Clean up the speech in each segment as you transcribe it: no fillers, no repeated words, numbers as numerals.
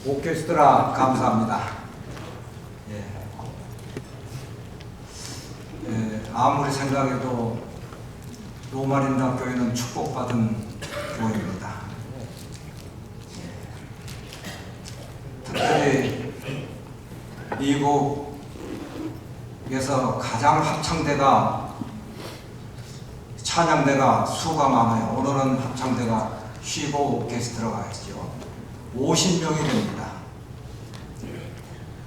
오케스트라 감사합니다. 아무리 생각해도 노마린다 교회는 축복받은 교회입니다. 특별히 미국에서 가장 합창대가 찬양대가 수가 많아요. 오늘은 합창대가 쉬고 오케스트라가 있죠. 50명이 됩니다.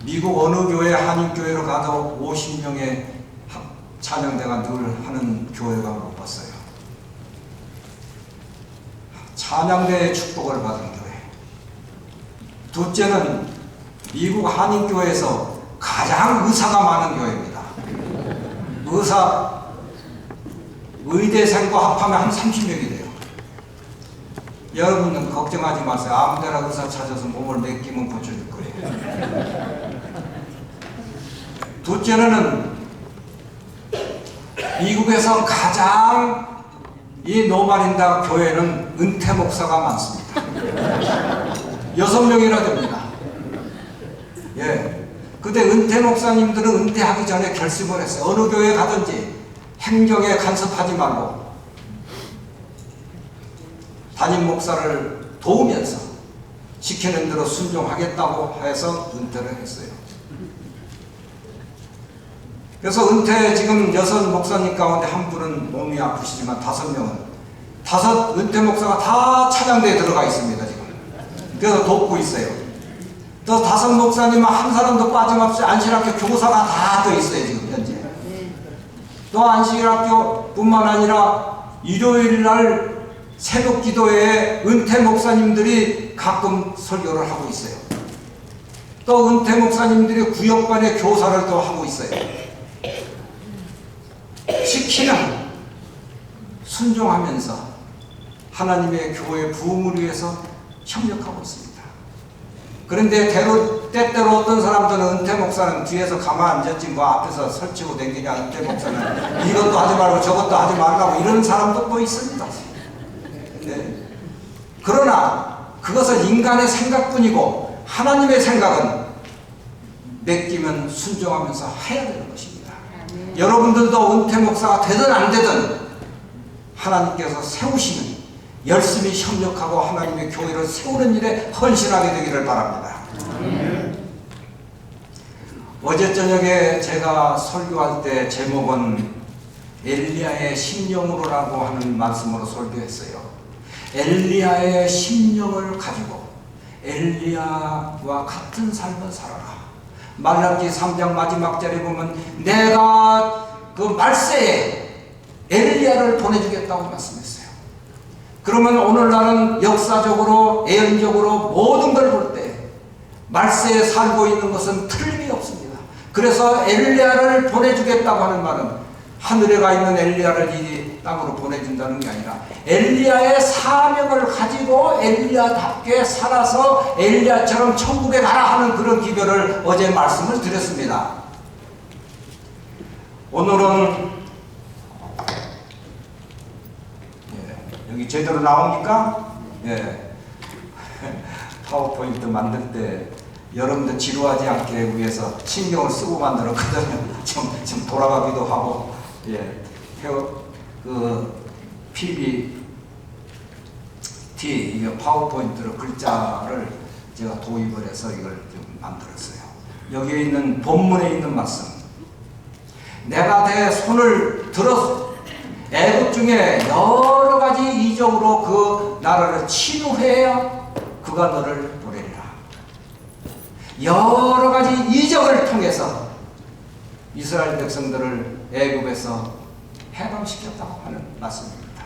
미국 어느 교회, 한인교회로 가도 50명의 찬양대가 늘 하는 교회가 못 봤어요. 찬양대의 축복을 받은 교회. 둘째는 미국 한인교회에서 가장 의사가 많은 교회입니다. 의대생과 합하면 한 30명이 돼요. 여러분은 걱정하지 마세요. 아무데나 의사 찾아서 몸을 맡기면 고쳐줄 거예요. 둘째는 미국에서 가장 이 노마린다 교회는 은퇴 목사가 많습니다. 6명이나 됩니다. 근데 은퇴 목사님들은 은퇴하기 전에 결심을 했어요. 어느 교회 가든지 행정에 간섭하지 말고 담임 목사를 도우면서 시키는 대로 순종하겠다고 해서 은퇴를 했어요. 그래서 은퇴 지금 6 목사님 가운데 한 분은 몸이 아프시지만 5명은 5 은퇴 목사가 다 찬양대에 들어가 있습니다. 지금. 그래서 돕고 있어요. 또 5 목사님은 한 사람도 빠짐없이 안식학교 교사가 다 더 있어요. 지금 현재. 또 안식학교 뿐만 아니라 일요일날 새벽 기도회에 은퇴 목사님들이 가끔 설교를 하고 있어요. 또 은퇴 목사님들이 구역반의 교사를 또 하고 있어요. 시키는 순종하면서 하나님의 교회 부흥을 위해서 협력하고 있습니다. 그런데 때때로 어떤 사람들은 은퇴 목사는 뒤에서 가만 앉았지 뭐 앞에서 설치고 댕기냐, 은퇴 목사는 이것도 하지 말고 저것도 하지 말라고 이런 사람도 또 있습니다. 그러나 그것은 인간의 생각뿐이고 하나님의 생각은 맡기면 순종하면서 해야 되는 것입니다. 여러분들도 은퇴 목사가 되든 안 되든 하나님께서 세우시는 열심히 협력하고 하나님의 교회를 세우는 일에 헌신하게 되기를 바랍니다. 어제 저녁에 제가 설교할 때 제목은 엘리야의 심령으로라고 하는 말씀으로 설교했어요. 엘리야의 심령을 가지고 엘리야와 같은 삶을 살아라. 말라기 3장 마지막 절에 보면 내가 그 말세에 엘리야를 보내주겠다고 말씀했어요. 그러면 오늘날은 역사적으로 예언적으로 모든 걸 볼 때 말세에 살고 있는 것은 틀림이 없습니다. 그래서 엘리야를 보내주겠다고 하는 말은 하늘에 가 있는 엘리야를 이 땅으로 보내준다는 게 아니라 엘리야의 사명을 가지고 엘리야답게 살아서 엘리야처럼 천국에 가라 하는 그런 기별을 어제 말씀을 드렸습니다. 오늘은 여기 제대로 나옵니까? 파워포인트 만들 때 여러분들 지루하지 않게 위해서 신경을 쓰고 만들었거든요. 좀 돌아가기도 하고, PPT, 이게 파워포인트로 글자를 제가 도입을 해서 이걸 좀 만들었어요. 여기에 있는 본문에 있는 말씀. 내가 내 손을 들어서 애굽 중에 여러 가지 이적으로 그 나라를 치유해야 그가 너를 보내리라. 여러 가지 이적을 통해서 이스라엘 백성들을 애굽에서 해방시켰다고 하는 말씀입니다.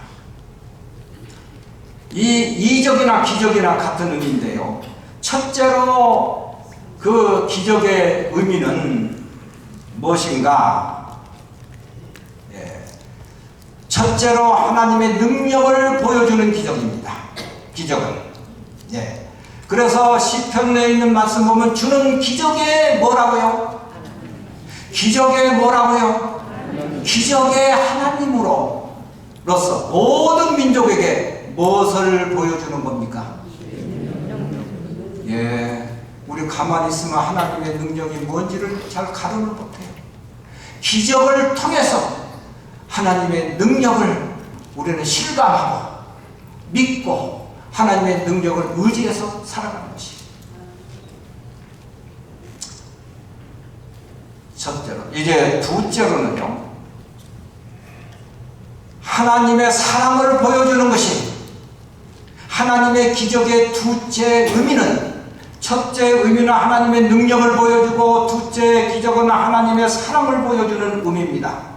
이 이적이나 기적이나 같은 의미인데요. 첫째로 그 기적의 의미는 무엇인가? 첫째로 하나님의 능력을 보여주는 기적입니다. 기적은. 그래서 시편에 있는 말씀 보면 주는 기적에 뭐라고요? 기적에 뭐라고요? 기적의 하나님으로서 모든 민족에게 무엇을 보여주는 겁니까? 우리 가만히 있으면 하나님의 능력이 뭔지를 잘 가름을 못해요. 기적을 통해서 하나님의 능력을 우리는 실감하고 믿고 하나님의 능력을 의지해서 살아가는 것이 첫째로. 이제 둘째로는요, 하나님의 사랑을 보여주는 것이 하나님의 기적의 둘째 의미는, 첫째 의미는 하나님의 능력을 보여주고 둘째 기적은 하나님의 사랑을 보여주는 의미입니다.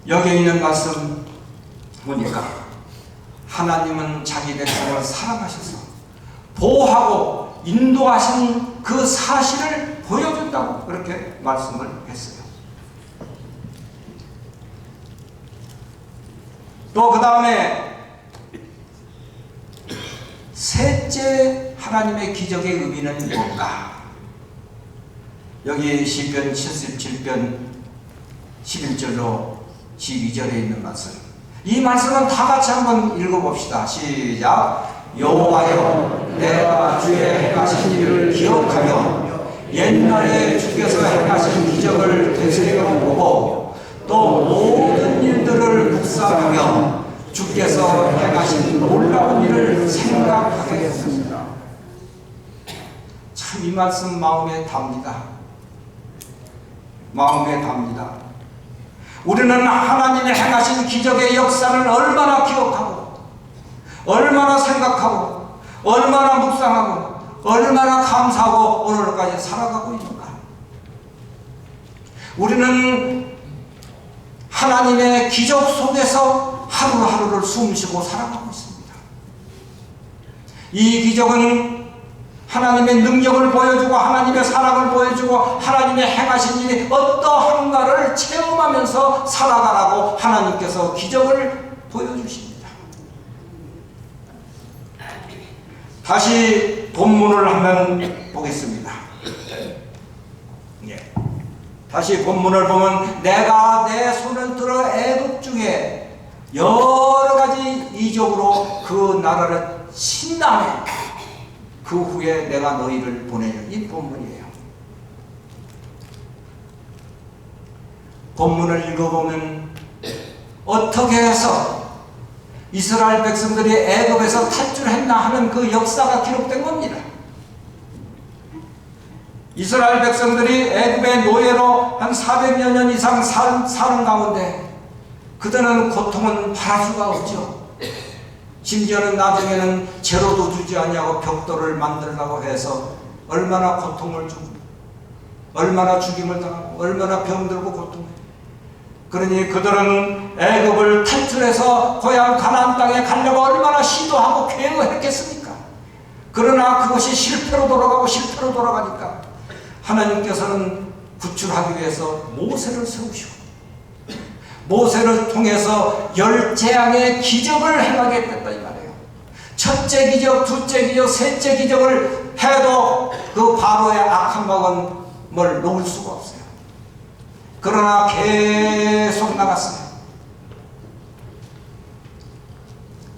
여기에 있는 말씀 보니까 하나님은 자기 백성을 사랑하셔서 보호하고 인도하신 그 사실을 보여준다고 그렇게 말씀을 했어요. 또 그 다음에 셋째 하나님의 기적의 의미는 뭔가? 여기 시편 77편 11절로 12절에 있는 말씀, 이 말씀은 다 같이 한번 읽어봅시다. 시작. 여호와여, 내가 주의 행하신 일을 기억하며 옛날에 주께서 행하신 기적을 되새겨보고 또 모든 일들을 묵상하며 주께서 행하신 놀라운 일을 생각하게 했습니다. 참 이 말씀 마음에 답니다. 마음에 답니다. 우리는 하나님의 행하신 기적의 역사를 얼마나 기억하고 얼마나 생각하고 얼마나 묵상하고 얼마나 감사하고 오늘까지 살아가고 있는가. 우리는 하나님의 기적 속에서 하루하루를 숨쉬고 살아가고 있습니다. 이 기적은 하나님의 능력을 보여주고 하나님의 사랑을 보여주고 하나님의 행하신 일이 어떠한가를 체험하면서 살아가라고 하나님께서 기적을 보여주십니다. 다시 본문을 한번 보겠습니다. 다시 본문을 보면 내가 내 손을 들어 애굽 중에 여러 가지 이적으로 그 나라를 신나매 그 후에 내가 너희를 보내려. 이 본문이에요. 본문을 읽어보면 어떻게 해서 이스라엘 백성들이 애굽에서 탈출했나 하는 그 역사가 기록된 겁니다. 이스라엘 백성들이 애굽의 노예로 한 400여 년 이상 사는 가운데 그들은 고통은 바랄 수가 없죠. 심지어는 나중에는 재로도 주지 않냐고 벽돌을 만들라고 해서 얼마나 고통을 주고 얼마나 죽임을 당하고 얼마나 병들고 고통해. 그러니 그들은 애굽을 탈출해서 고향 가나안 땅에 가려고 얼마나 시도하고 계획했겠습니까? 그러나 그것이 실패로 돌아가니까 하나님께서는 구출하기 위해서 모세를 세우시고 모세를 통해서 10재앙의 기적을 행하게 됐다 이 말이에요. 첫째 기적, 둘째 기적, 셋째 기적을 해도 그 바로의 악한 마음은 뭘 놓을 수가 없어요. 그러나 계속 나갔어요.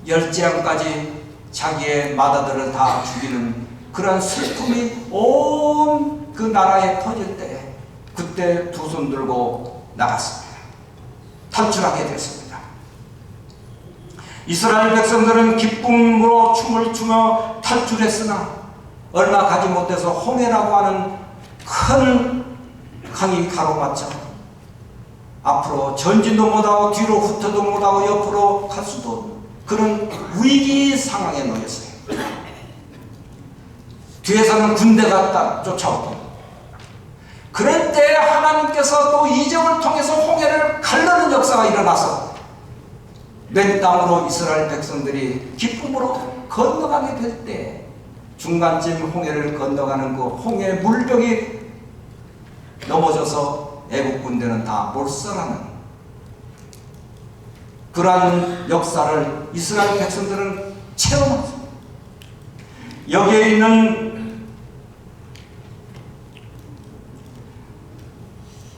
10재앙까지 자기의 맏아들을 다 죽이는 그런 슬픔이 온 그 나라에 퍼질 때 그때 두 손 들고 나갔습니다. 탈출하게 됐습니다. 이스라엘 백성들은 기쁨으로 춤을 추며 탈출했으나 얼마 가지 못해서 홍해라고 하는 큰 강이 가로막자 앞으로 전진도 못하고 뒤로 후퇴도 못하고 옆으로 갈 수도 없는 그런 위기 상황에 놓였어요. 뒤에서는 군대가 쫓아오고 그럴 때 하나님께서 또 이적을 통해서 홍해를 가르는 역사가 일어나서 맨 땅으로 이스라엘 백성들이 기쁨으로 건너가게 될 때 중간쯤 홍해를 건너가는 그 홍해 물벽이 넘어져서 애국 군대는 다 몰살하는 그러한 역사를 이스라엘 백성들은 체험합니다. 여기에 있는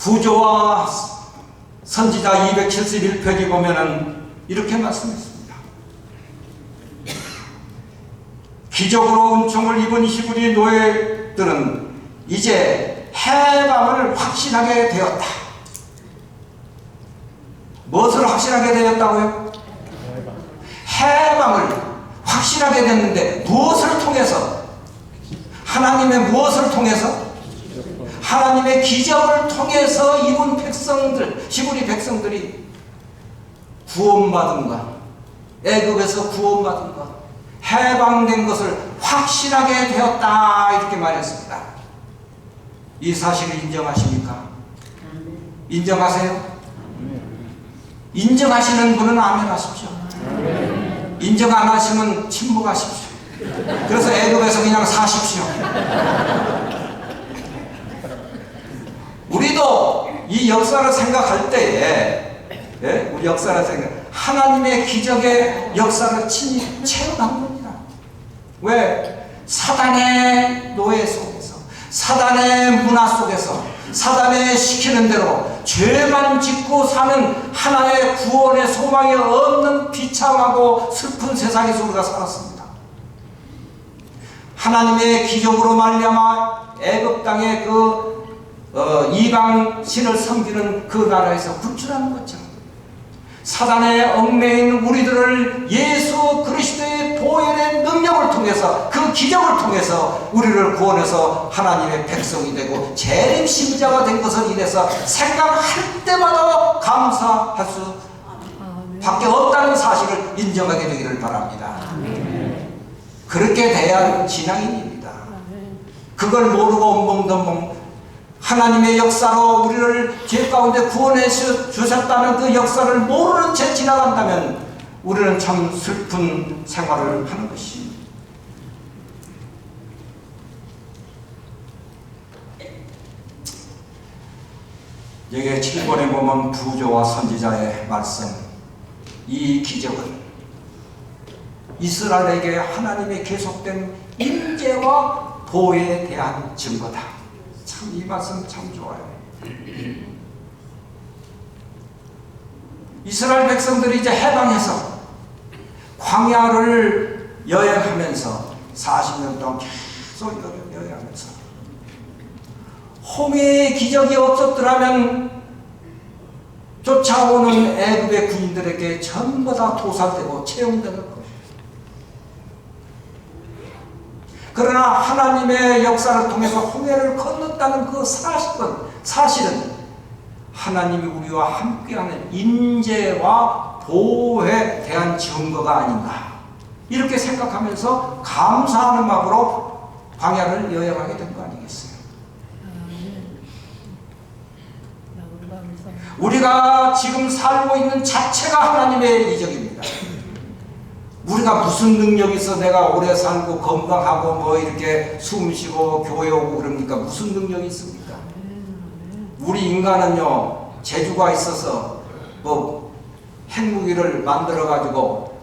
구조와 선지자 271페이지 보면은 이렇게 말씀했습니다. 기적으로 은총을 입은 히브리 노예들은 이제 해방을 확신하게 되었다. 무엇을 확신하게 되었다고요? 해방을 확신하게 됐는데 무엇을 통해서? 하나님의 무엇을 통해서? 하나님의 기적을 통해서 입은 백성들, 히브리 백성들이 구원받은 것, 애굽에서 구원받은 것, 해방된 것을 확신하게 되었다, 이렇게 말했습니다. 이 사실을 인정하십니까? 인정하세요? 인정하시는 분은 아멘 하십시오. 인정 안 하시면 침묵하십시오. 그래서 애굽에서 그냥 사십시오. 우리도 이 역사를 생각할 때에, 우리 역사를 하나님의 기적의 역사를 친히 체험한 겁니다. 왜? 사단의 노예 속에서, 사단의 문화 속에서, 사단의 시키는 대로 죄만 짓고 사는 하나의 구원의 소망이 없는 비참하고 슬픈 세상에서 우리가 살았습니다. 하나님의 기적으로 말미암아 애굽 땅의 이방 신을 섬기는 그 나라에서 구출하는 것처럼 사단의 얽매인 우리들을 예수 그리스도의 보혈의 능력을 통해서, 그 기적을 통해서 우리를 구원해서 하나님의 백성이 되고 재림신자가 된 것을 인해서 생각할 때마다 감사할 수 밖에 없다는 사실을 인정하게 되기를 바랍니다. 그렇게 대한 신앙인입니다. 그걸 모르고 엉벙덩벙 하나님의 역사로 우리를 죄 가운데 구원해 주셨다는 그 역사를 모르는 채 지나간다면 우리는 참 슬픈 생활을 하는 것입니다. 여기에 7번에 보면 부조와 선지자의 말씀, 이 기적은 이스라엘에게 하나님의 계속된 임재와 보호에 대한 증거다. 참 이 말씀 참 좋아요. 이스라엘 백성들이 이제 해방해서 광야를 여행하면서 40년 동안 계속 여행하면서 홍해의 기적이 없었더라면 쫓아오는 애굽의 군인들에게 전부 다 도살되고 채용되는 거예요. 그러나 하나님의 역사를 통해서 홍해를 건넜다는 그 사실은 하나님이 우리와 함께하는 임재와 보호에 대한 증거가 아닌가, 이렇게 생각하면서 감사하는 마음으로 광야를 여행하게 된 거 아니겠어요? 우리가 지금 살고 있는 자체가 하나님의 이적입니다. 우리가 무슨 능력이 있어 내가 오래 살고 건강하고 뭐 이렇게 숨 쉬고 교회 오고 그럽니까? 무슨 능력이 있습니까? 우리 인간은요, 재주가 있어서 뭐 핵무기를 만들어 가지고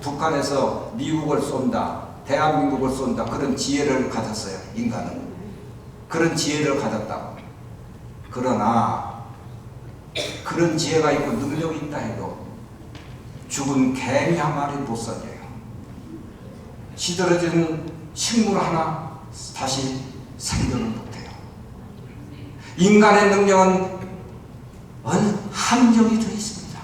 북한에서 미국을 쏜다, 대한민국을 쏜다, 그런 지혜를 가졌어요. 인간은 그런 지혜를 가졌다고. 그러나 그런 지혜가 있고 능력이 있다 해도 죽은 개미 한 마리 못 살려요. 시들어진 식물 하나 다시 생존을 못해요. 인간의 능력은 한정이 되어 있습니다.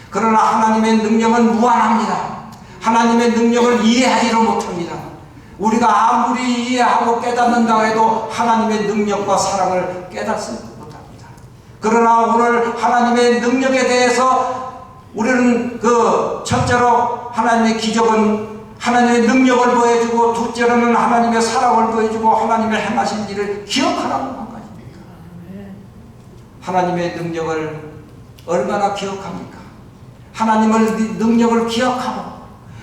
그러나 하나님의 능력은 무한합니다. 하나님의 능력을 이해하지를 못합니다. 우리가 아무리 이해하고 깨닫는다고 해도 하나님의 능력과 사랑을 깨닫지 못합니다. 그러나 오늘 하나님의 능력에 대해서 우리는 첫째로 하나님의 기적은 하나님의 능력을 보여주고, 둘째로는 하나님의 사랑을 보여주고 하나님의 행하신 일을 기억하라는 마찬가지입니다. 하나님의 능력을 얼마나 기억합니까? 하나님의 능력을 기억하고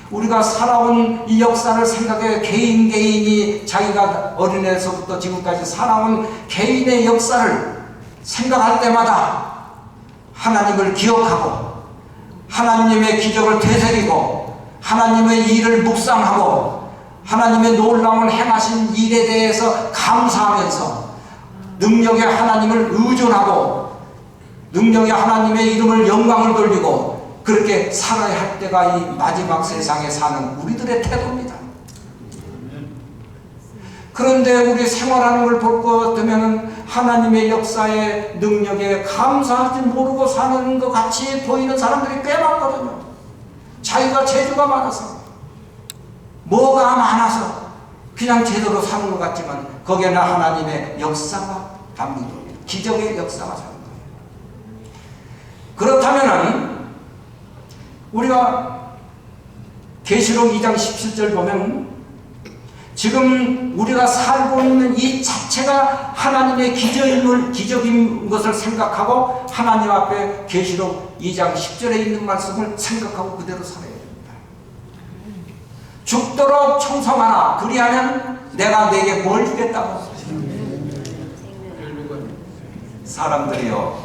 우리가 살아온 이 역사를 생각해 개인이 자기가 어린애에서부터 지금까지 살아온 개인의 역사를 생각할 때마다 하나님을 기억하고 하나님의 기적을 되새기고 하나님의 일을 묵상하고 하나님의 놀라운 행하신 일에 대해서 감사하면서 능력의 하나님을 의존하고 능력의 하나님의 이름을 영광을 돌리고 그렇게 살아야 할 때가 이 마지막 세상에 사는 우리들의 태도입니다. 그런데 우리 생활하는 걸 볼 것 같으면 하나님의 역사의 능력에 감사하지 모르고 사는 것 같이 보이는 사람들이 꽤 많거든요. 자기가 재주가 많아서, 뭐가 많아서 그냥 제대로 사는 것 같지만 거기에는 하나님의 역사가 담긴 겁니다. 기적의 역사가 사는 거예요. 그렇다면은 우리가 계시록 2장 17절 보면 지금 우리가 살고 있는 이 자체가 하나님의 기적인 것을 생각하고 하나님 앞에 계시록 2장 10절에 있는 말씀을 생각하고 그대로 살아야 됩니다. 죽도록 충성하라. 그리하면 내가 내게 뭘 주겠다고. 사람들이요,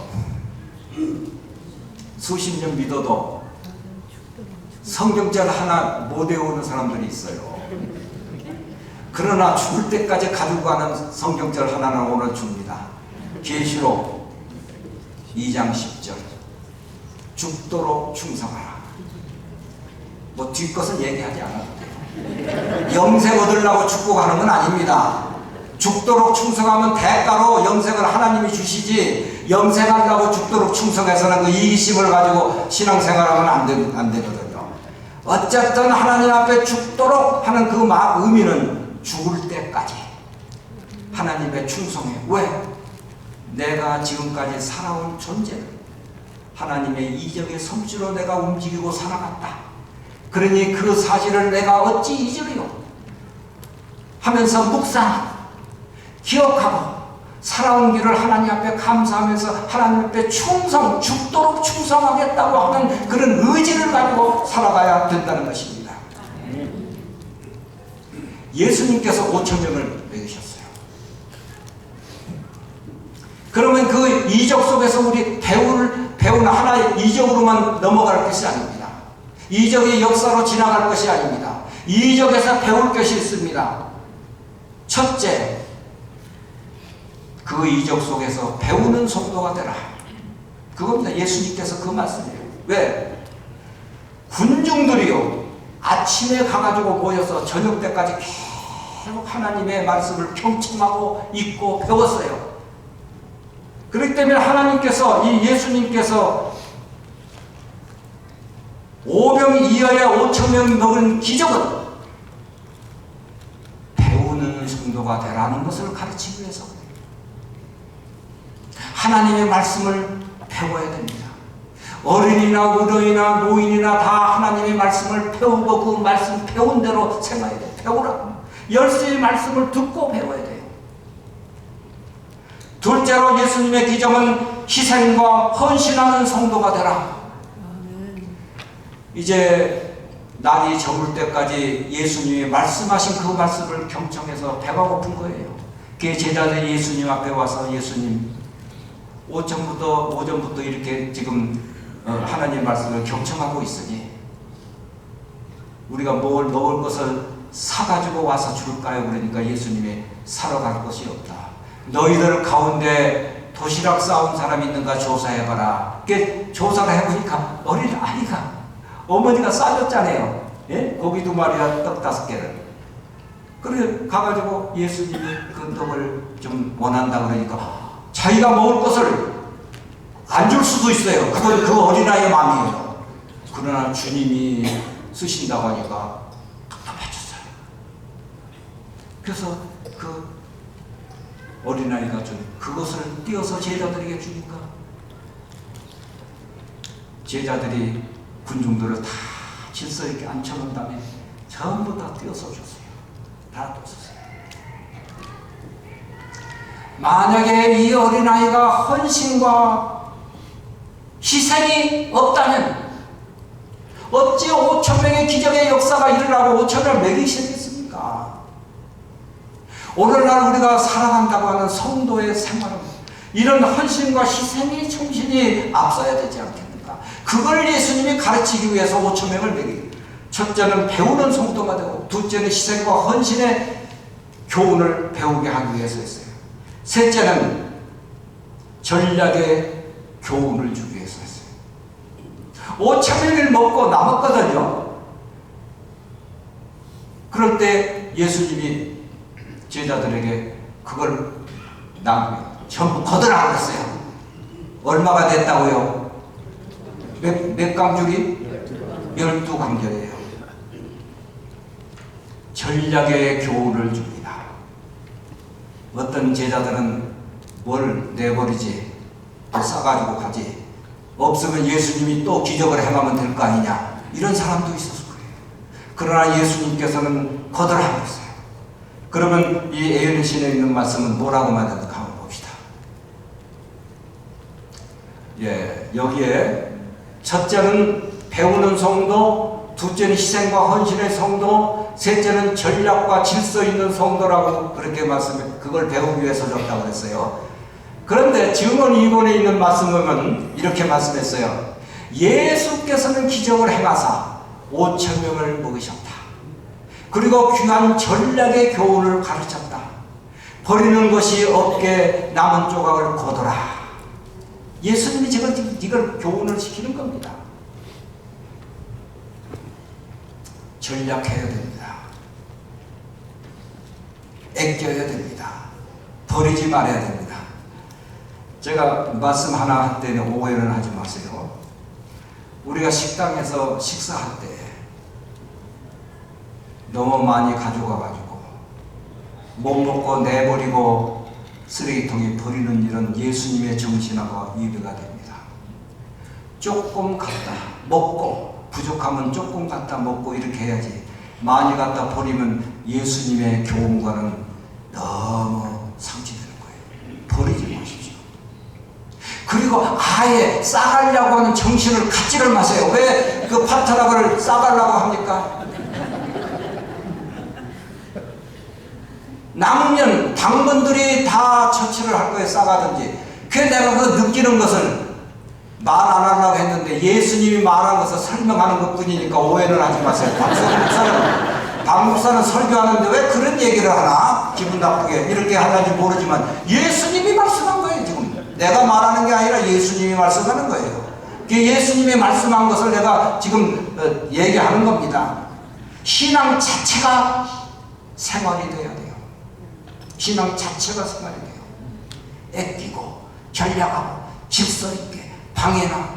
수십 년 믿어도 성경절 하나 못 외우는 사람들이 있어요. 그러나 죽을 때까지 가지고 가는 성경절 하나는 오늘 줍니다. 계시록 2장 10절. 죽도록 충성하라. 뭐 뒷것은 얘기하지 않아도 돼요. 영생 얻으려고 죽고 가는 건 아닙니다. 죽도록 충성하면 대가로 영생을 하나님이 주시지, 영생하려고 죽도록 충성해서는 그 이기심을 가지고 신앙생활하면 안 되거든요. 어쨌든 하나님 앞에 죽도록 하는 그 의미는 죽을 때까지 하나님의 충성해. 왜? 내가 지금까지 살아온 존재를 하나님의 이적의 솜씨로 내가 움직이고 살아갔다. 그러니 그 사실을 내가 어찌 잊으리요 하면서 묵상, 기억하고 살아온 길을 하나님 앞에 감사하면서 하나님 앞에 죽도록 충성하겠다고 하는 그런 의지를 가지고 살아가야 된다는 것입니다. 예수님께서 5,000명을 먹이셨어요. 그러면 그 이적 속에서 우리 배우는 하나의 이적으로만 넘어갈 것이 아닙니다. 이적의 역사로 지나갈 것이 아닙니다. 이적에서 배울 것이 있습니다. 첫째, 그 이적 속에서 배우는 성도가 되라. 그겁니다. 예수님께서 그 말씀이에요. 왜? 군중들이요, 아침에 가가지고 모여서 저녁 때까지 계속 하나님의 말씀을 경청하고 읽고 배웠어요. 그렇기 때문에 하나님께서, 이 예수님께서 5병 이하에 5,000명 먹은 기적은 배우는 성도가 되라는 것을 가르치기 위해서 하나님의 말씀을 배워야 됩니다. 어린이나 의료이나 노인이나 다 하나님의 말씀을 배우고 그 말씀 배운 대로 생각해야 돼요. 배우라. 열심히 말씀을 듣고 배워야 돼요. 둘째로 예수님의 기적은 희생과 헌신하는 성도가 되라. 이제 날이 저물 때까지 예수님이 말씀하신 그 말씀을 경청해서 배가 고픈 거예요. 그 제자들이 예수님 앞에 와서 예수님 오전부터 이렇게 지금 하나님 말씀을 경청하고 있으니 우리가 뭘 먹을 것을 사가지고 와서 줄까요? 그러니까 예수님이 사러 갈 것이 없다. 너희들 가운데 도시락 싸온 사람 있는가 조사해봐라. 조사를 해보니까 어린 아이가 어머니가 싸줬잖아요. 예? 고기 2마리와 떡 5개를. 그래 가가지고 예수님이 그 떡을 좀 원한다 그러니까 자기가 먹을 것을 안 줄 수도 있어요. 그건 그 어린아이의 마음이에요. 그러나 주님이 쓰신다고 하니까 답답해졌어요. 그래서 그 어린아이가 좀 그것을 띄어서 제자들에게 주니까 제자들이 군중들을 다 질서 있게 앉혀놓은 다음에 전부 다 띄어서 줬어요. 다 줬어요. 만약에 이 어린아이가 헌신과 희생이 없다면 어찌 5,000명의 기적의 역사가 일어나고 5,000명을 먹이시겠습니까? 오늘날 우리가 살아간다고 하는 성도의 생활은 이런 헌신과 희생의 정신이 앞서야 되지 않겠습니까? 그걸 예수님이 가르치기 위해서 5,000명을 먹이고, 첫째는 배우는 성도가 되고 둘째는 희생과 헌신의 교훈을 배우게 하기 위해서 했어요. 셋째는 전략의 교훈을 주기 위해서 했어요. 5,000명을 먹고 남았거든요. 그럴 때 예수님이 제자들에게 그걸 전부 거두라 그랬어요. 얼마가 됐다고요? 몇 강줄이? 12강절이에요. 전략의 교훈을 줍니다. 어떤 제자들은 뭘 내버리지, 또 싸가지고 가지, 없으면 예수님이 또 기적을 행하면 될 거 아니냐, 이런 사람도 있었을 거예요. 그러나 예수님께서는 거두라 그랬어요. 그러면 이 에일리신에 있는 말씀은 뭐라고 말하는가 한번 봅시다. 여기에 첫째는 배우는 성도, 둘째는 희생과 헌신의 성도, 셋째는 전략과 질서 있는 성도라고 그렇게 그걸 배우기 위해서 줬다고 그랬어요. 그런데 증언 2권에 있는 말씀은 이렇게 말씀했어요. 예수께서는 기적을 행하사 5,000명을 먹이셨다. 그리고 귀한 전략의 교훈을 가르쳤다. 버리는 것이 없게 남은 조각을 거둬라. 예수님이 이걸 교훈을 시키는 겁니다. 전략해야 됩니다. 아껴야 됩니다. 버리지 말아야 됩니다. 제가 말씀 하나 할 때는 오해는 하지 마세요. 우리가 식당에서 식사할 때 너무 많이 가져가가지고 못 먹고 내버리고 쓰레기통에 버리는 일은 예수님의 정신하고 위배가 됩니다. 조금 갖다 먹고 부족하면 조금 갖다 먹고 이렇게 해야지, 많이 갖다 버리면 예수님의 교훈과는 너무 상치되는 거예요. 버리지 마십시오. 그리고 아예 싸가려고 하는 정신을 갖지를 마세요. 왜 그 파트너를 싸가려고 합니까? 남으면 당번들이 다 처치를 할 거예요. 싸가든지. 그래서 내가 그 느끼는 것은 말 안 하려고 했는데 예수님이 말한 것을 설명하는 것 뿐이니까 오해는 하지 마세요. 박 목사는 설교하는데 왜 그런 얘기를 하나? 기분 나쁘게 이렇게 하는지 모르지만 예수님이 말씀한 거예요. 지금 내가 말하는 게 아니라 예수님이 말씀하는 거예요. 예수님이 말씀한 것을 내가 지금 얘기하는 겁니다. 신앙 자체가 생활이 돼야 돼요. 신앙 자체가 생활이 돼요. 아끼고 전략하고 질서 있게 방해나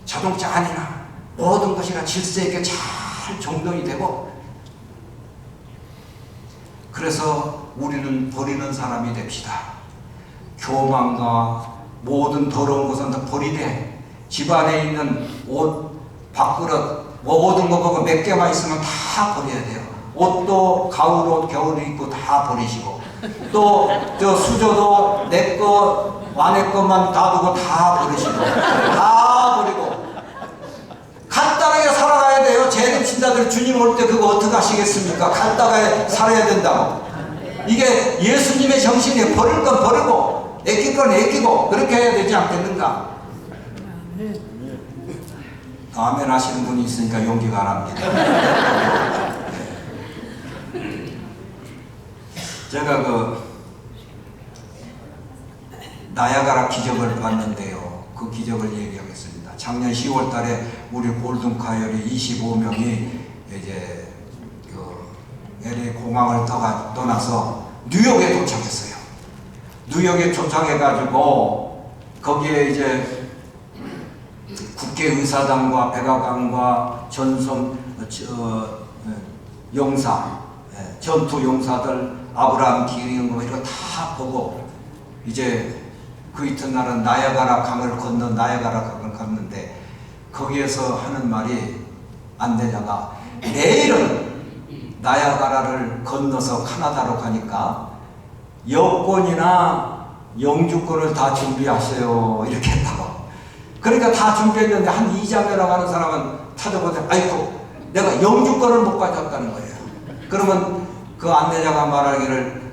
자동차 안이나 모든 것이나 질서 있게 잘 정돈이 되고, 그래서 우리는 버리는 사람이 됩시다. 교만과 모든 더러운 것은 다 버리되 집안에 있는 옷, 밥그릇 모든 거 보고 몇 개만 있으면 다 버려야 돼요. 옷도 가을옷 겨울옷 입고 다 버리시고, 또 저 수저도 내 거 와내 것만 다 두고 다 버리시고, 다 버리고 간단하게 살아가야 돼요. 재림신자들 주님 올 때 그거 어떻게 하시겠습니까? 간단하게 살아야 된다고. 이게 예수님의 정신이 버릴 건 버리고 아낄 건 아끼고 그렇게 해야 되지 않겠는가? 아멘 하시는 분이 있으니까 용기가 안 합니다. 제가 나야가라 기적을 봤는데요. 그 기적을 얘기하겠습니다. 작년 10월 달에 우리 골든카이얼이 25명이 이제 LA 공항을 떠나서 뉴욕에 도착했어요. 뉴욕에 도착해가지고 거기에 이제 국회의사당과 백악관과 용사, 전투 용사들, 아브라함 기ring 뭐 이런 거 다 보고, 이제 그 이튿날은 나야가라 강을 건너는데 거기에서 하는 말이, 안내자가 내일은 나야가라를 건너서 카나다로 가니까 여권이나 영주권을 다 준비하세요 이렇게 했다고. 그러니까 다 준비했는데 한 이자매라고 하는 사람은 찾아보세요. 아이고 내가 영주권을 못 가져왔다는 거예요. 그러면 그 안내자가 말하기를,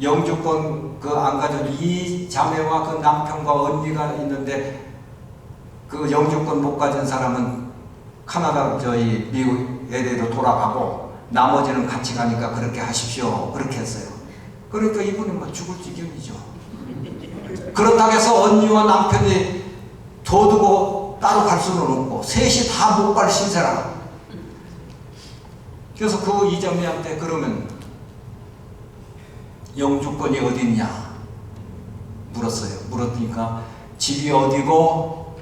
영주권 안 가져온 이 자매와 그 남편과 언니가 있는데 그 영주권 못 가진 사람은 카나다 미국 LA로 돌아가고 나머지는 같이 가니까 그렇게 하십시오 그렇게 했어요. 그러니까 이분은 뭐 죽을 지경이죠. 그렇다고 해서 언니와 남편이 도두고 따로 갈 수는 없고 셋이 다 못 갈 신세라. 그래서 그 이정미한테 그러면 영주권이 어딨냐 물었어요. 물었으니까 집이 어디고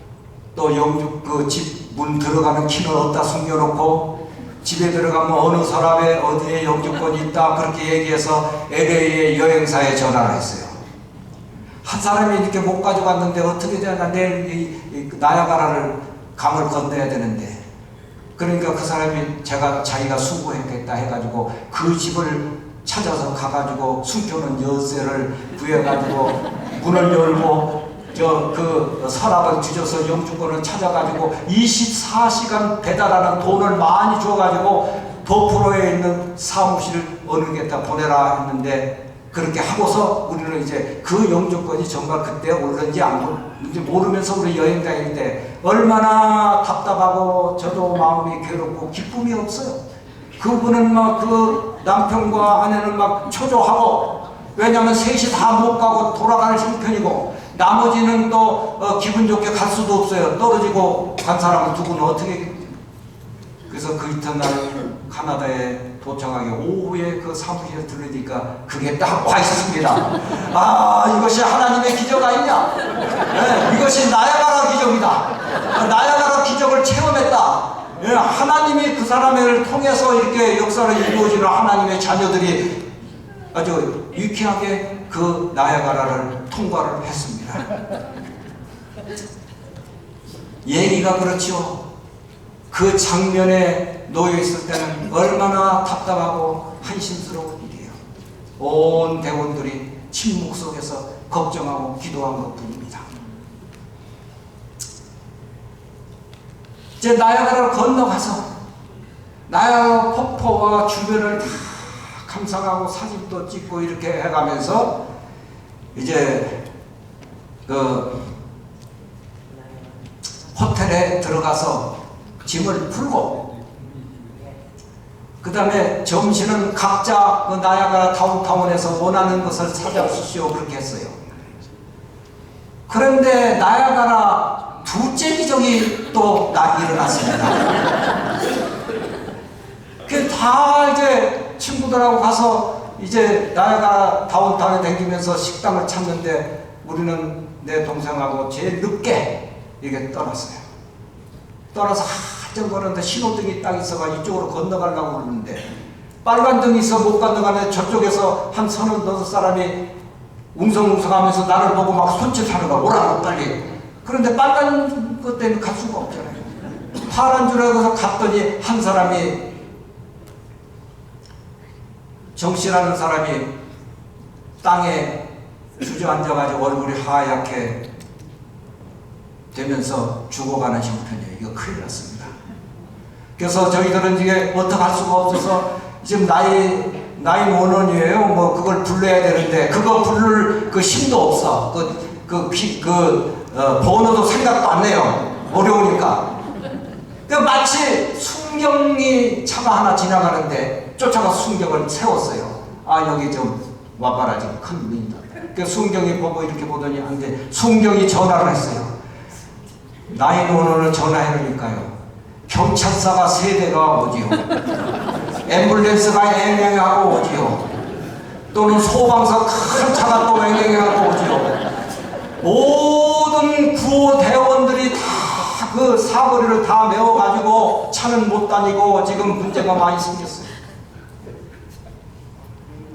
또 영주 그 집 문 들어가는 키는 어디다 숨겨놓고 집에 들어가면 어느 사람의 어디에 영주권이 있다 그렇게 얘기해서 LA의 여행사에 전화를 했어요. 한 사람이 이렇게 못 가져갔는데 어떻게 되나 내일 이 나야가라를 강을 건너야 되는데 그러니까 그 사람이 자기가 수고했겠다 해가지고 그 집을 찾아서 가가지고 숨겨놓은 열쇠를 구해가지고 문을 열고 그 서랍을 뒤져서 영주권을 찾아가지고 24시간 배달하는 돈을 많이 줘가지고 버프로에 있는 사무실 어느 게다 보내라 했는데 그렇게 하고서 우리는 이제 그 영주권이 정말 그때 올는지 안 올는지 모르면서 우리 여행 다닐 때 얼마나 답답하고 저도 마음이 괴롭고 기쁨이 없어요. 그분은 막 그 남편과 아내는 막 초조하고 왜냐하면 셋이 다 못 가고 돌아갈 형편이고 나머지는 또 기분 좋게 갈 수도 없어요. 떨어지고 간 사람을 두고는 어떻게. 그래서 그 이튿날 카나다에 도착하기 오후에 그 사무실에 들으니까 그게 딱 와 있었습니다. 아 이것이 하나님의 기적 아니냐. 네, 이것이 나야가라 기적이다. 나야가라 기적을 체험했다. 네, 하나님이 그 사람을 통해서 이렇게 역사를 이루어지는 하나님의 자녀들이 아주 유쾌하게 그 나야가라를 통과를 했습니다. 얘기가 그렇죠. 그 장면에 놓여 있을 때는 얼마나 답답하고 한심스러운 일이에요. 온 대원들이 침묵 속에서 걱정하고 기도한 것뿐입니다. 이제 나야가라를 건너가서 나야가라 폭포와 주변을 다 감상하고 사진도 찍고 이렇게 해가면서 이제 그 호텔에 들어가서 짐을 풀고 그 다음에 점심은 각자 그 나야가라 다운타운에서 원하는 것을 찾아주시오 그렇게 했어요. 그런데 나야가라 둘째 기적이 또 일어났습니다. 그 다 이제 친구들하고 가서 이제 나야가라 다운타운에 다니면서 식당을 찾는데 우리는 내 동생하고 제일 늦게 이렇게 떠났어요. 떠나서 한참 걸었는데 신호등이 딱 있어가 이쪽으로 건너가려고 그러는데 빨간 등이 있어 못 건너가는데 저쪽에서 한 36사람이 웅성웅성하면서 나를 보고 막 손짓하는 거야. 오라고 빨리. 그런데 빨간 것 때문에 갈 수가 없잖아요. 파란 줄 알고서 갔더니 한 사람이 정씨라는 사람이 땅에 주저앉아가지고 얼굴이 하얗게 되면서 죽어가는 형편이에요. 이거 큰일 났습니다. 그래서 저희들은 이게 어떻게 할 수가 없어서 지금 나이 원원이에요. 뭐 그걸 불러야 되는데 그거 부를 그 힘도 없어. 번호도 생각도 안 나요. 어려우니까. 마치 순경이 차가 하나 지나가는데 쫓아가서 순경을 세웠어요. 아 여기 좀 와봐라 지금 큰 문이다. 그 순경이 보고 이렇게 보더니 안 돼. 순경이 전화를 했어요. 911을 전화해놓으니까요. 경찰서가 3대가 오지요. 앰뷸런스가 앵앵하고 오지요. 또는 소방서 큰 차가 또 앵앵하고 오지요. 모든 구호대원들이 다 그 사거리를 다 메워가지고 차는 못 다니고 지금 문제가 많이 생겼어요.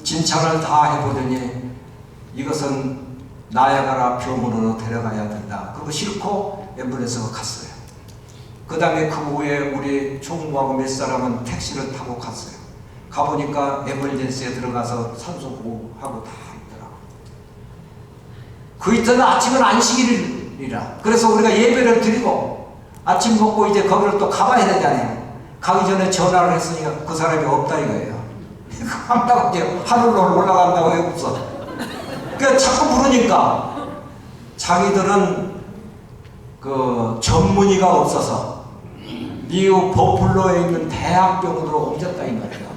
진찰을 다 해보더니 이것은 나야가라 병원으로 데려가야 된다. 그거 싫고 앰뷸런스가 갔어요. 그 다음에 그 후에 우리 총무하고 몇 사람은 택시를 타고 갔어요. 가보니까 에멀전시에 들어가서 산소호흡하고 다 있더라고요. 그 이튿날 아침은 안식일이라. 그래서 우리가 예배를 드리고 아침 먹고 이제 거기를 또 가봐야 되잖아요. 가기 전에 전화를 했으니까 그 사람이 없다 이거예요. 깜빡이요. 하늘로 올라간다고 해 없어. 그러니까 자꾸 부르니까 자기들은 그 전문의가 없어서 미국 버플로에 있는 대학병원으로 옮겼다 이 말이에요.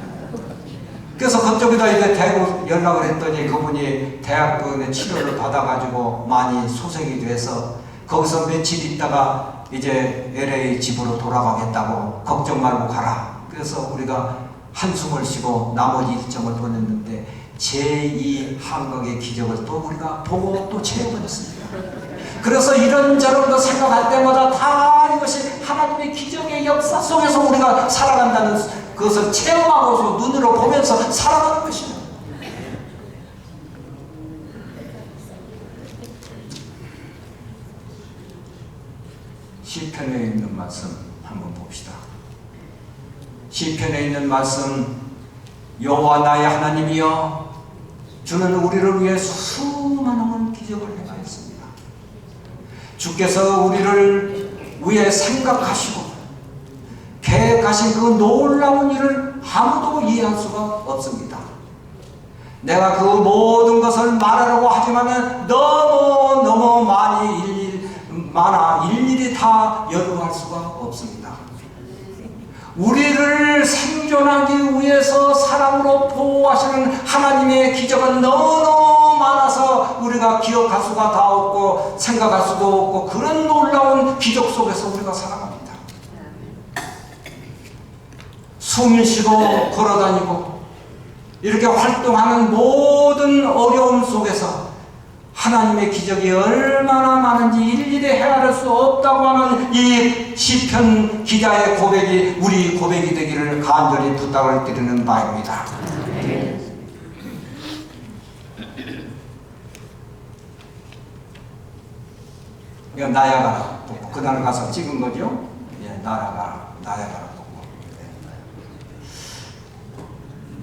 그래서 그쪽에다 이제 대고 연락을 했더니 그분이 대학병원에 치료를 받아가지고 많이 소생이 돼서 거기서 며칠 있다가 이제 LA 집으로 돌아가겠다고 걱정 말고 가라. 그래서 우리가 한숨을 쉬고 나머지 일정을 보냈는데 제2 한국의 기적을 또 우리가 보고 또 체험했습니다. 그래서 이런저런 생각할 때마다 다 이것이 하나님의 기적의 역사 속에서 우리가 살아간다는 그것을 체험하고서 눈으로 보면서 살아가는 것입니다. 시편에 있는 말씀 한번 봅시다. 시편에 있는 말씀, 여호와 나의 하나님이여, 주는 우리를 위해 수많은 기적을 행하였습니다. 주께서 우리를 위해 생각하시고 계획하신 그 놀라운 일을 아무도 이해할 수가 없습니다. 내가 그 모든 것을 말하려고 하지만 너무 많아 일일이 다 열거할 수가 없습니다. 우리를 생존하기 위해서 사랑으로 보호하시는 하나님의 기적은 너무 많아서 우리가 기억할 수가 다 없고 생각할 수도 없고, 그런 놀라운 기적 속에서 우리가 살아갑니다. 숨 쉬고 걸어다니고 이렇게 활동하는 모든 어려움 속에서 하나님의 기적이 얼마나 많은지 일일이 헤아릴 수 없다고 하는 이 시편 기자의 고백이 우리 고백이 되기를 간절히 부탁을 드리는 바입니다. 이거 나야가라 폭포, 그날 가서 찍은 거죠? 예, 나야가라 폭포.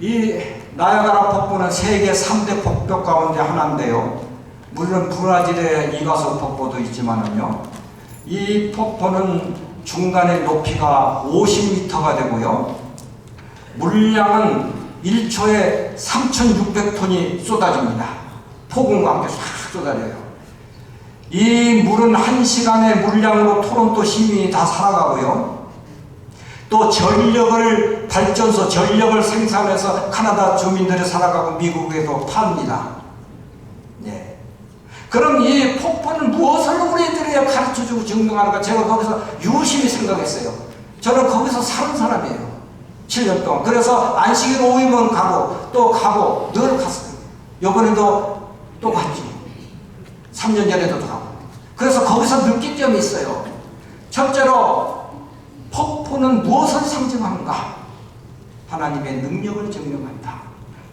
이 나야가라 폭포는 세계 3대 폭포 가운데 하나인데요. 물론 브라질의 이가수 폭포도 있지만은요, 이 폭포는 중간의 높이가 50m가 되고요, 물량은 1초에 3,600톤이 쏟아집니다. 폭음과 함께 싹 쏟아져요. 이 물은 1시간의 물량으로 토론토 시민이 다 살아가고요, 또 발전소 전력을 생산해서 카나다 주민들이 살아가고 미국에도 팝니다. 그럼 이 폭포는 무엇을 우리들에게 가르쳐주고 증명하는가? 제가 거기서 유심히 생각했어요. 저는 거기서 사는 사람이에요. 7년 동안. 그래서 안식일 5일만 가고 또 가고 늘 갔어요. 이번에도 또 갔죠. 3년 전에도 가고. 그래서 거기서 느낀 점이 있어요. 첫째로 폭포는 무엇을 상징하는가? 하나님의 능력을 증명한다.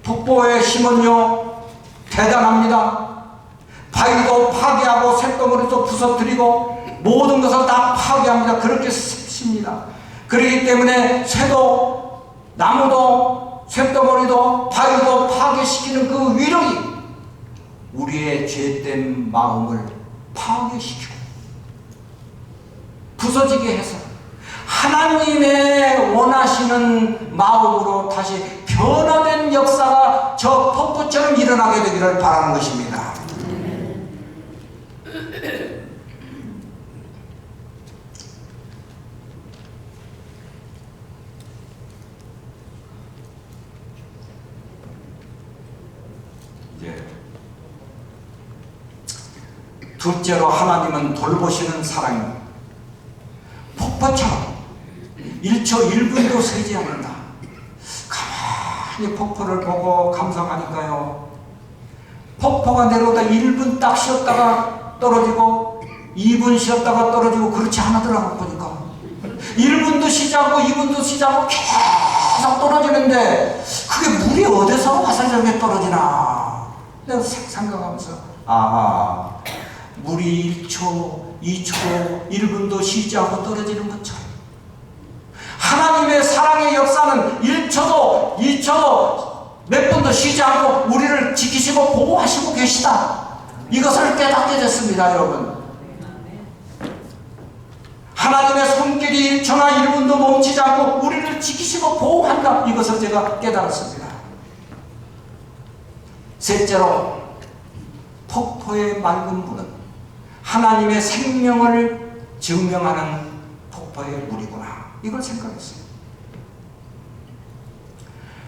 폭포의 힘은요, 대단합니다. 바위도 파괴하고 쇳덩어리도 부서뜨리고 모든 것을 다 파괴합니다. 그렇게 씁니다. 그렇기 때문에 쇠도, 나무도, 쇳덩어리도, 바위도 파괴시키는 그 위력이 우리의 죄된 마음을 파괴시키고 부서지게 해서 하나님의 원하시는 마음으로 다시 변화된 역사가 저 폭포처럼 일어나게 되기를 바라는 것입니다. 둘째로 하나님은 돌보시는 사랑입니다. 폭포처럼 1초 1분도 세지 않는다. 가만히 폭포를 보고 감상하니까요, 폭포가 내려오다 1분 딱 쉬었다가 떨어지고 2분 쉬었다가 떨어지고 그렇지 않더라고. 보니까 1분도 쉬지 않고 2분도 쉬지 않고 계속 떨어지는데 그게 물이 어디서 와서 저렇게 떨어지나 내가 생각하면서, 물이 1초, 2초, 1분도 쉬지 않고 떨어지는 것처럼 하나님의 사랑의 역사는 1초도, 2초도, 몇 분도 쉬지 않고 우리를 지키시고 보호하시고 계시다. 이것을 깨닫게 됐습니다, 여러분. 하나님의 손길이 1초나 1분도 멈추지 않고 우리를 지키시고 보호한다. 이것을 제가 깨달았습니다. 셋째로, 폭포의 맑은 물은 하나님의 생명을 증명하는 폭포의 물이구나. 이걸 생각했어요.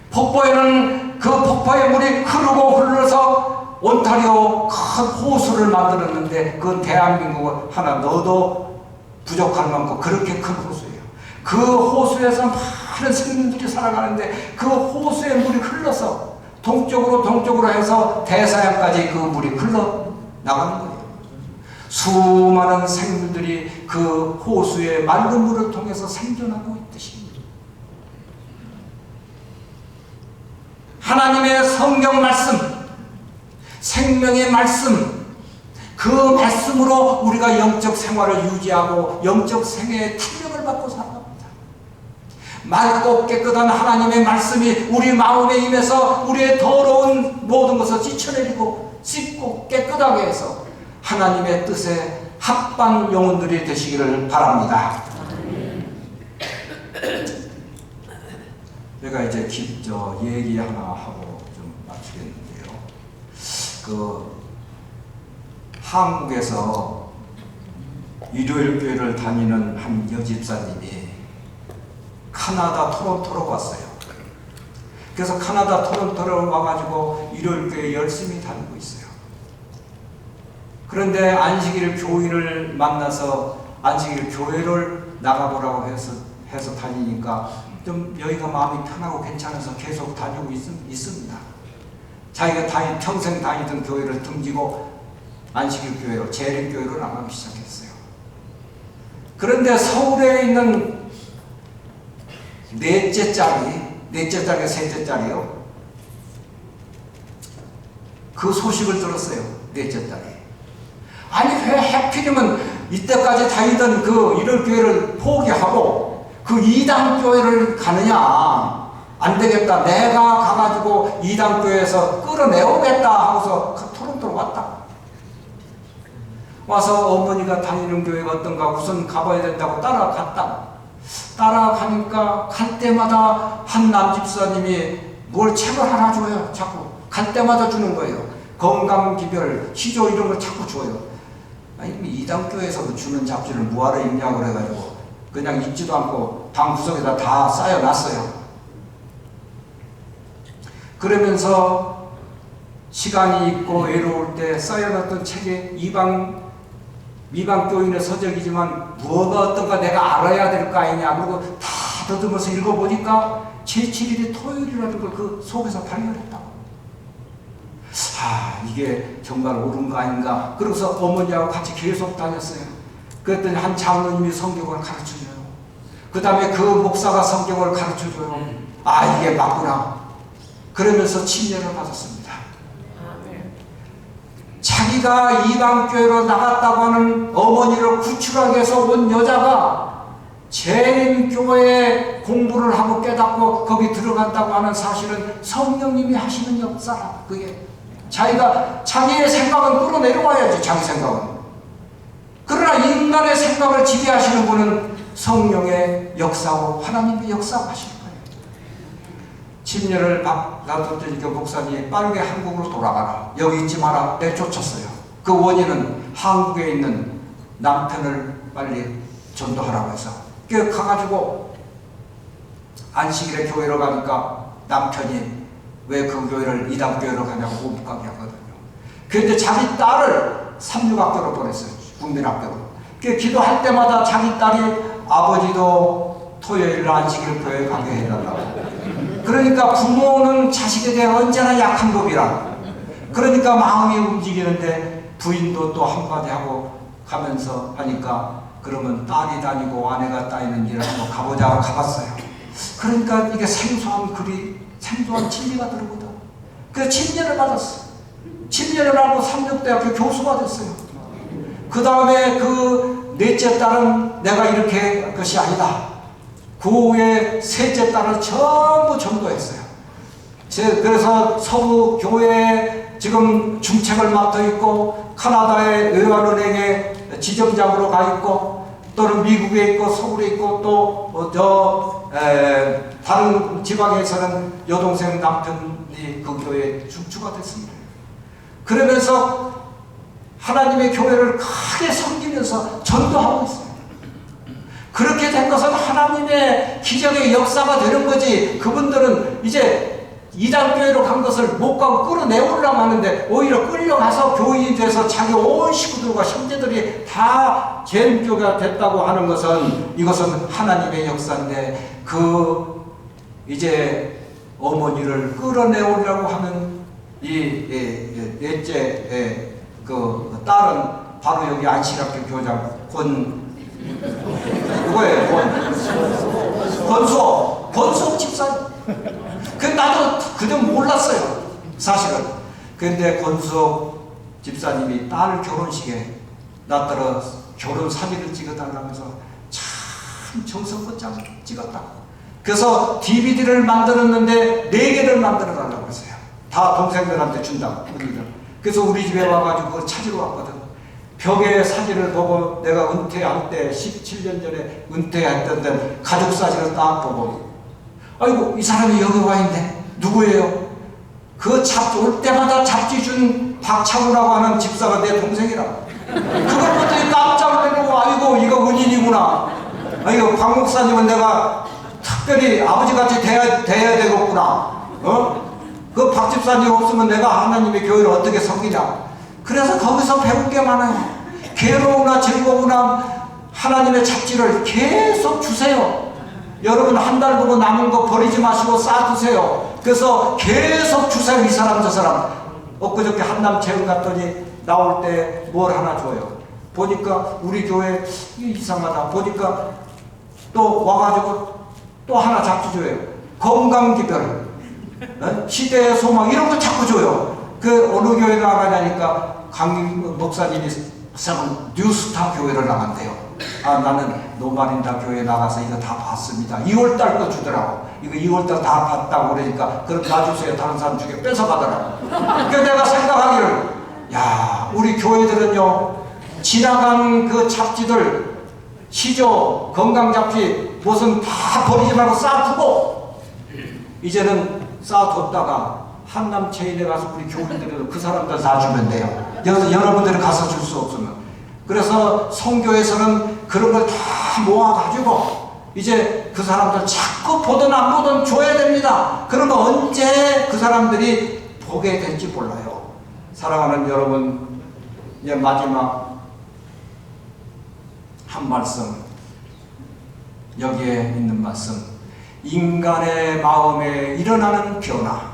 폭포에는 그 폭포의 물이 흐르고 흘러서 온타리오 큰 호수를 만들었는데 그 대한민국을 하나 넣어도 부족할 만큼 그렇게 큰 호수예요. 그 호수에서 많은 생명들이 살아가는데 그 호수의 물이 흘러서 동쪽으로 해서 대서양까지 그 물이 흘러나가는 거예요. 수많은 생물들이 그 호수의 맑은 물을 통해서 생존하고 있듯이 하나님의 성경 말씀, 생명의 말씀, 그 말씀으로 우리가 영적 생활을 유지하고 영적 생애의 탄력을 받고 살아갑니다. 맑고 깨끗한 하나님의 말씀이 우리 마음에 임해서 우리의 더러운 모든 것을 씻어내리고 씻고 깨끗하게 해서 하나님의 뜻에 합한 영혼들이 되시기를 바랍니다. 제가 이제 얘기 하나 하고 좀 마치겠는데요. 한국에서 일요일 교회를 다니는 한 여집사님이 카나다 토론토로 왔어요. 그래서 카나다 토론토로 와가지고 일요일 교회 열심히 다니고 있어요. 그런데 안식일 교인을 만나서 안식일 교회를 나가보라고 해서 다니니까 좀 여기가 마음이 편하고 괜찮아서 계속 다니고 있습니다. 자기가 평생 다니던 교회를 등지고 안식일 교회로 재림교회로 나가기 시작했어요. 그런데 서울에 있는 넷째 딸이 셋째 딸이요. 그 소식을 들었어요. 넷째 딸이. 아니 왜 하필이면 이때까지 다니던 그 일요일 교회를 포기하고 그 이단 교회를 가느냐. 안 되겠다. 내가 가가지고 이단 교회에서 끌어내오겠다 하고서 토론토로 왔다. 와서 어머니가 다니는 교회가 어떤가 우선 가봐야 된다고 따라갔다. 따라가니까 갈 때마다 한 남집사님이 뭘 책을 하나 줘요. 자꾸 갈 때마다 주는 거예요. 건강기별, 시조 이런 걸 자꾸 줘요. 아니 이단교회에서도 주는 잡지를 뭐하러 읽냐고 그래가지고 그냥 읽지도 않고 방 구석에다 다 쌓여놨어요. 그러면서 시간이 있고 외로울 때 쌓여놨던 책에 미방교인의 서적이지만 뭐가 어떤가 내가 알아야 될 거 아니냐. 그리고 다 더듬어서 읽어보니까 제7일이 토요일이라는 걸 그 속에서 발견했다고. 이게 정말 옳은 거 아닌가. 그러고서 어머니하고 같이 계속 다녔어요. 그랬더니 한 장로님이 성경을 가르쳐줘요. 그 다음에 그 목사가 성경을 가르쳐줘요. 이게 맞구나. 그러면서 침례를 받았습니다. 자기가 이방교회로 나갔다고 하는 어머니를 구출하기 위해서 온 여자가 재림교회에 공부를 하고 깨닫고 거기 들어간다고 하는 사실은 성령님이 하시는 역사라. 그게 자기의 생각은 끌어내려와야지. 자기 생각은. 그러나 인간의 생각을 지배하시는 분은 성령의 역사고 하나님의 역사고 하시는 거예요. 침례를 받았더니 그 목사님이 빠르게 한국으로 돌아가라. 여기 있지 마라. 내쫓았어요. 그 원인은 한국에 있는 남편을 빨리 전도하라고 해서. 가가지고 안식일에 교회로 가니까 남편이 왜 그 교회를 이단교회로 가냐고 못 가게 하거든요. 그런데 자기 딸을 삼육학교로 보냈어요. 국민학교로. 기도할 때마다 자기 딸이 아버지도 토요일 안식일 교회에 가게 해달라고. 그러니까 부모는 자식에 대해 언제나 약한 법이라. 그러니까 마음이 움직이는데 부인도 또 한마디 하고 가면서 하니까 그러면 딸이 다니고 아내가 다니는 일을 한번 가보자 가봤어요. 그러니까 이게 생소한 진리가 들어오거든. 그래서 침례를 받았어. 침례를 하고 삼육대학교 교수가 됐어요. 그 다음에 그 넷째 딸은 내가 이렇게 할 것이 아니다. 그 후에 셋째 딸을 전부 전도했어요. 그래서 서부 교회에 지금 중책을 맡아 있고 카나다의 외환은행에 지점장으로 가 있고 또는 미국에 있고 서울에 있고 또 다른 지방에서는 여동생 남편이 그 교회에 중추가 됐습니다. 그러면서 하나님의 교회를 크게 섬기면서 전도하고 있어요. 그렇게 된 것은 하나님의 기적의 역사가 되는 거지. 그분들은 이제 이단교회로 간 것을 못 가고 끌어내오려고 하는데 오히려 끌려가서 교인이 돼서 자기 온 식구들과 형제들이 다 재림교회가 됐다고 하는 것은 이것은 하나님의 역사인데 이제 어머니를 끌어내오려고 하는 이 넷째 그 딸은 바로 여기 안식학교 교장 누구예요? 권수옥 집사님. 나도 그전 몰랐어요, 사실은. 근데 권수옥 집사님이 딸 결혼식에 나 따라 결혼 사진을 찍어달라면서 참 정성껏 찍었다. 그래서 DVD를 만들었는데 4개를 만들어 달라고 했어요. 다 동생들한테 준다고. 그래서 우리 집에 와가지고 그걸 찾으러 왔거든. 벽에 사진을 보고 내가 은퇴할 때 17년 전에 은퇴했던 데 가족 사진을 딱 보고, 아이고 이 사람이 여기 와 있네. 누구예요? 그 잡지 올 때마다 잡지 준 박창우라고 하는 집사가 내 동생이라. 그걸 보더니 깜짝 놀라고, 아이고 이거 은인이구나. 아이고 박 목사님은 내가 특별히 아버지같이 돼야 되겠구나. 그 박 집사님 없으면 내가 하나님의 교회를 어떻게 섬기냐. 그래서 거기서 배운 게 많아요. 괴로우나 즐거우나 하나님의 잡지를 계속 주세요. 여러분 한 달 보고 남은 거 버리지 마시고 쌓아두세요. 그래서 계속 주세요. 이 사람 저 사람. 엊그저께 한남 체험 갔더니 나올 때 뭘 하나 줘요. 보니까 우리 교회 이상하다. 보니까 또 와가지고 또 하나 잡지 줘요. 건강기별, 시대의 소망, 이런 거 자꾸 줘요. 그 어느 교회 나가냐니까 강림 목사님이 세번 뉴스타 교회를 나간대요. 아, 나는 노마린다 교회 나가서 이거 다 봤습니다. 2월달 거 주더라고. 이거 2월달 다 봤다고 그러니까 그럼 놔주세요. 다른 사람 중에 뺏어가더라고. 그래서 내가 생각하기를, 야, 우리 교회들은요, 지나간 그 잡지들, 시조, 건강 잡지, 무슨 다 버리지 말고 쌓아두고, 이제는 쌓아뒀다가 한남 체인에 가서 우리 교인들도 그 사람들 다 주면 돼요. 여러분들이 가서 줄 수 없으면. 그래서 성교에서는 그런 걸 다 모아가지고 이제 그 사람들 자꾸 보든 안 보든 줘야 됩니다. 그러면 언제 그 사람들이 보게 될지 몰라요. 사랑하는 여러분, 이제 마지막 한 말씀, 여기에 있는 말씀, 인간의 마음에 일어나는 변화,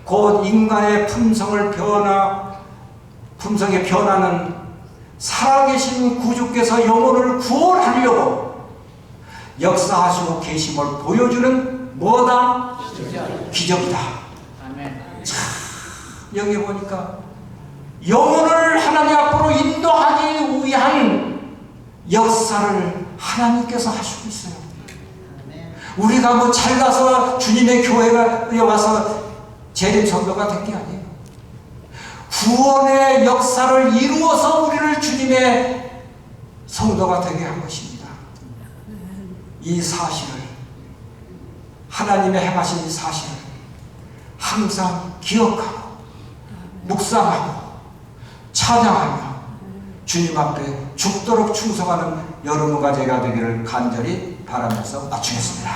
곧 인간의 품성의 변화는 살아계신 구주께서 영혼을 구원하려고 역사하시고 계심을 보여주는 뭐다? 기적이다. 참, 여기 보니까 영혼을 하나님 앞으로 인도하기 위한 역사를 하나님께서 하시고 있어요. 우리가 뭐 잘나서 주님의 교회에 와서 재림 선교가 된 게 아니에요. 구원의 역사를 이루어서 우리를 주님의 성도가 되게 한 것입니다. 이 사실을, 하나님의 행하신 이 사실을 항상 기억하고 묵상하고 찬양하며 주님 앞에 죽도록 충성하는 여러분과 제가 되기를 간절히 바라면서 마치겠습니다.